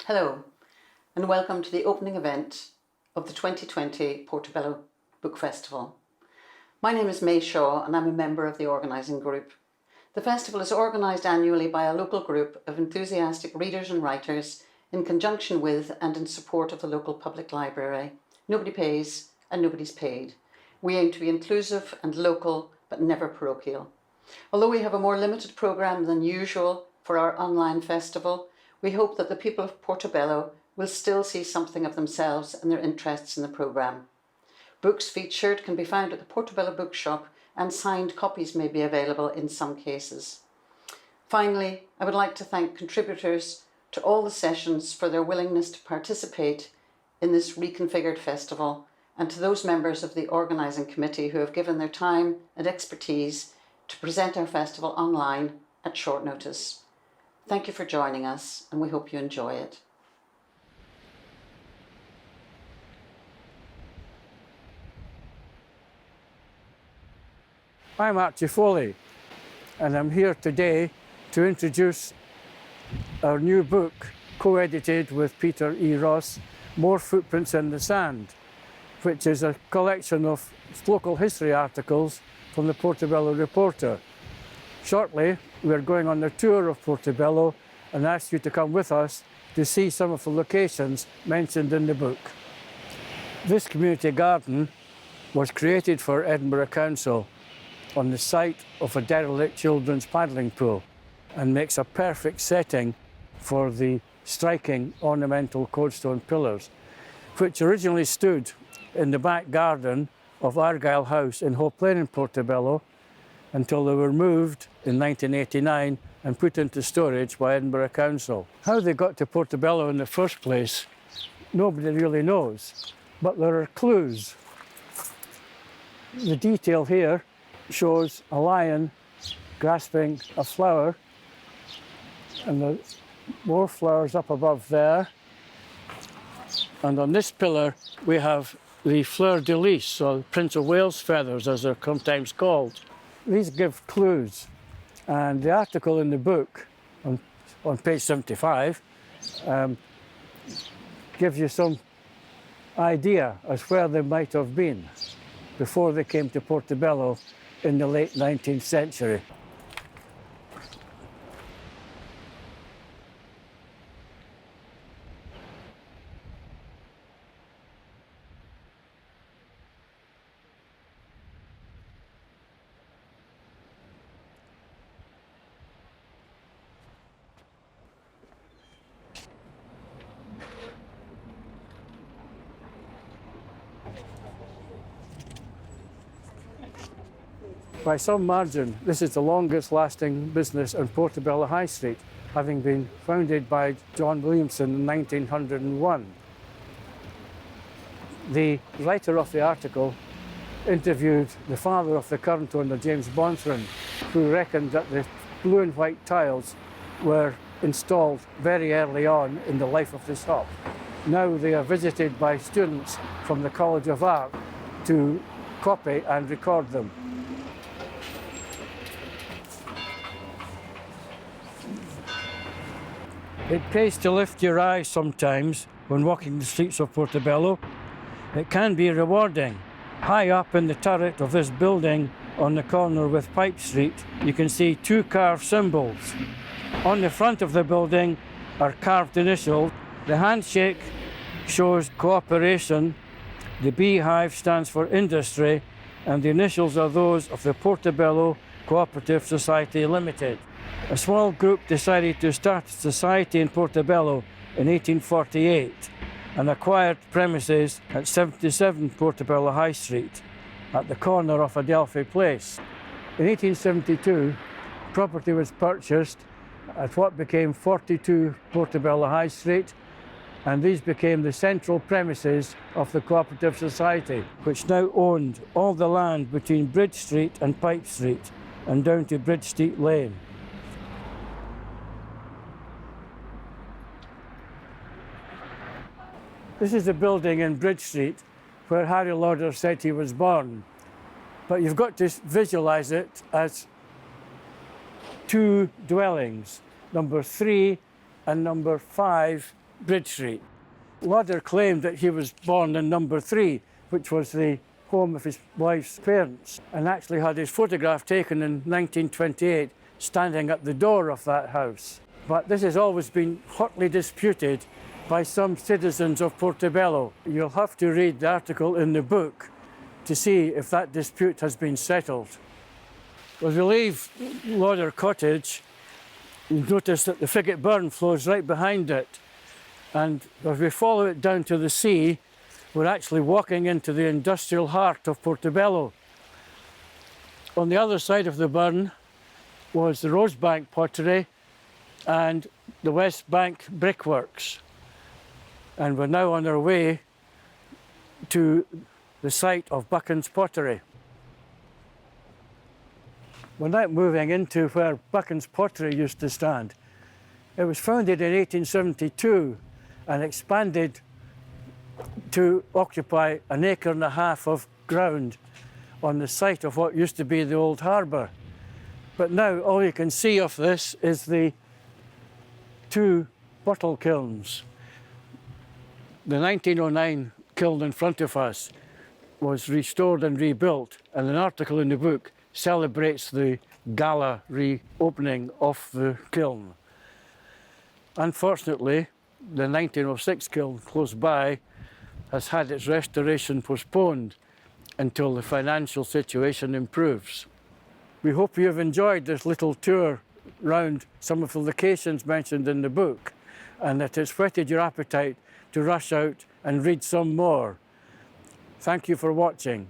Hello, and welcome to the opening event of the 2020 Portobello Book Festival. My name is May Shaw and I'm a member of the organising group. The festival is organised annually by a local group of enthusiastic readers and writers in conjunction with and in support of the local public library. Nobody pays and nobody's paid. We aim to be inclusive and local, but never parochial. Although we have a more limited programme than usual for our online festival, we hope that the people of Portobello will still see something of themselves and their interests in the programme. Books featured can be found at the Portobello Bookshop and signed copies may be available in some cases. Finally, I would like to thank contributors to all the sessions for their willingness to participate in this reconfigured festival, and to those members of the organising committee who have given their time and expertise to present our festival online at short notice. Thank you for joining us, and we hope you enjoy it. I'm Archie Foley, and I'm here today to introduce our new book, co-edited with Peter E. Ross, More Footprints in the Sand, which is a collection of local history articles from the Portobello Reporter. Shortly, we're going on a tour of Portobello and ask you to come with us to see some of the locations mentioned in the book. This community garden was created for Edinburgh Council on the site of a derelict children's paddling pool and makes a perfect setting for the striking ornamental codestone pillars, which originally stood in the back garden of Argyle House in Hope Lane in Portobello until they were moved in 1989 and put into storage by Edinburgh Council. How they got to Portobello in the first place, nobody really knows, but there are clues. The detail here shows a lion grasping a flower, and there are more flowers up above there. And on this pillar we have the fleur-de-lis, or Prince of Wales feathers as they're sometimes called. These give clues, and the article in the book on page 75 gives you some idea as where they might have been before they came to Portobello in the late 19th century. By some margin, this is the longest lasting business on Portobello High Street, having been founded by John Williamson in 1901. The writer of the article interviewed the father of the current owner, James Bonthron, who reckoned that the blue and white tiles were installed very early on in the life of the shop. Now they are visited by students from the College of Art to copy and record them. It pays to lift your eyes sometimes when walking the streets of Portobello. It can be rewarding. High up in the turret of this building on the corner with Pipe Street, you can see two carved symbols. On the front of the building are carved initials. The handshake shows cooperation, the beehive stands for industry, and the initials are those of the Portobello Cooperative Society Limited. A small group decided to start a society in Portobello in 1848 and acquired premises at 77 Portobello High Street at the corner of Adelphi Place. In 1872, property was purchased at what became 42 Portobello High Street, and these became the central premises of the Cooperative Society, which now owned all the land between Bridge Street and Pipe Street and down to Bridge Street Lane. This is a building in Bridge Street where Harry Lauder said he was born. But you've got to visualise it as two dwellings, number 3 and number 5 Bridge Street. Lauder claimed that he was born in number 3, which was the home of his wife's parents, and actually had his photograph taken in 1928 standing at the door of that house. But this has always been hotly disputed by some citizens of Portobello. You'll have to read the article in the book to see if that dispute has been settled. As we leave Lauder Cottage, you notice that the Frigate Burn flows right behind it. And as we follow it down to the sea, we're actually walking into the industrial heart of Portobello. On the other side of the burn was the Rosebank pottery and the West Bank brickworks. And we're now on our way to the site of Buchan's pottery. We're now moving into where Buchan's pottery used to stand. It was founded in 1872 and expanded to occupy 1.5 acres of ground on the site of what used to be the old harbour. But now all you can see of this is the 2 bottle kilns. The 1909 kiln in front of us was restored and rebuilt, and an article in the book celebrates the gala reopening of the kiln. Unfortunately, the 1906 kiln close by has had its restoration postponed until the financial situation improves. We hope you have enjoyed this little tour round some of the locations mentioned in the book, and that it's whetted your appetite to rush out and read some more. Thank you for watching.